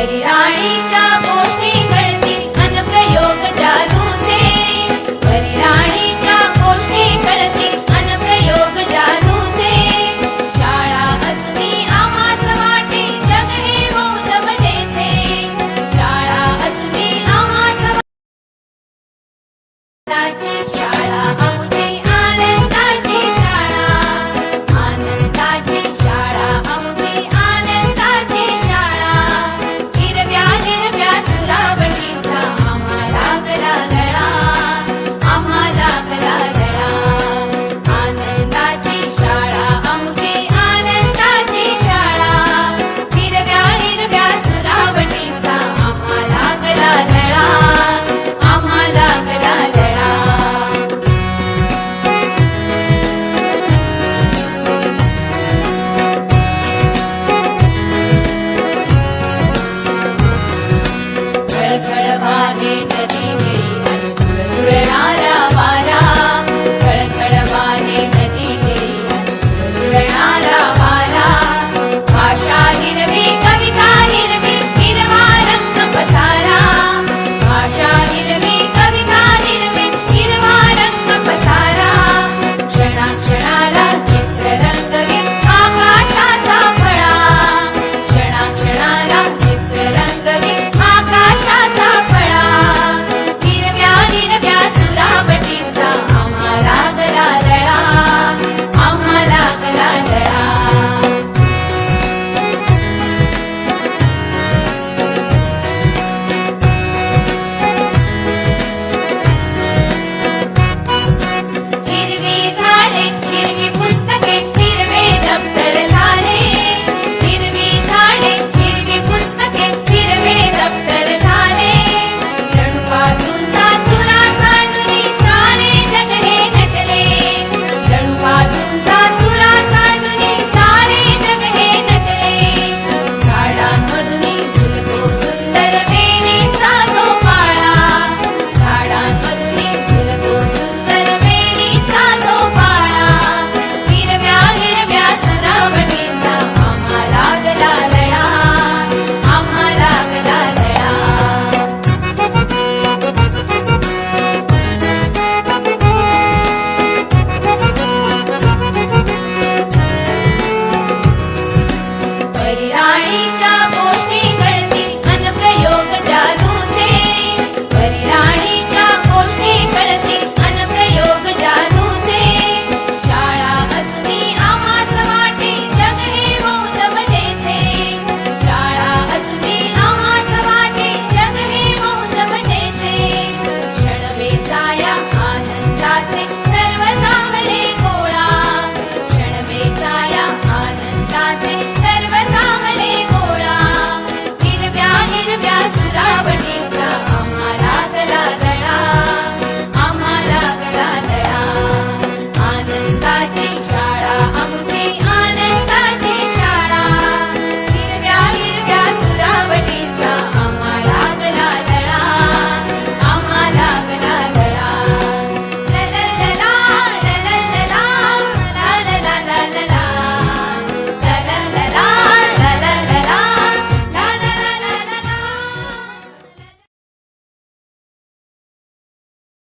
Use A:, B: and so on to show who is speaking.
A: परिराणीच्या गोष्टी घडतील अनप्रयोग जादूचे, परिराणीच्या गोष्टी घडतील अनप्रयोग जादूचे। शाळा असुनी आम्हास वाटे जग हे मौज मजेचे, शाळा असुनी आम्हास वाटे शाळा आमची आनंदाची शाळा, आनंदाची शाळा आमची आनंदाची शाळा। हिरव्या हिरव्या सुरावटीचा आम्हाला गला गळा, आम्हाला गला गळा। आनंदाची शाळा आमची आनंदाची शाळा, हिरव्या हिरव्या सुरावटीचा आम्हाला गला गळा, आम्हाला गला गळा। खळखळ वाहे नदी मेरी अन झुळझुळणारा वारा, खळखळ वाहे नदी मेरी अन झुळझुळणारा वारा। भाषा हिरवी कविता हिरवी हिरवा रंग पसारा, भाषा हिरवी कविता हिरवी हिरवा रंग पसारा। क्षणाक्षणाला चित्र रंगवी आकाशाचा फळा, क्षणाक्षणाला चित्र रंगवी आकाशाचा फळा। हिरव्या हिरव्या सुरावटीचा आम्हाला गला लळा, आम्हाला गला लळा। हिरवी झाडे हिरवी पुस्तके हिरवे दप्तर झाले, हिरवी झाडे हिरवी पुस्तके हिरवे दप्तर झाले। जणू बाजूंचा चुरा सांडूनी सारे जग हे नटले, जणू बाजूंचा चुरा सांडूनी सारे जग हे नटले। झाडांमधूनी झुलतो सुंदर वेलीचा झोपाळा, झाडांमधूनी झुलतो सुंदर वेलीचा झोपाळा। हिरव्या हिरव्या सुरावटीचा आम्हाला गला लळा, आम्हाला गला लळा। परिराणीच्या गोष्टी घडतील अनप्रयोग जादूचे, परिराणीच्या गोष्टी घडतील अनप्रयोग जादूचे। शाळा असुनी आम्हास वाटे जग हे मौज मजेचे, शाळा असुनी आम्हास वाटे जग हे मौज मजेचे। क्षण वेचाया आनंदाचे सर्व सामले गोळा, क्षण वेचाया आनंदाचे सर्व सामले गोळा। हिरव्या हिरव्या सुरावटीचा आम्हाला गला लळा, आम्हाला गला लळा। आनंदाची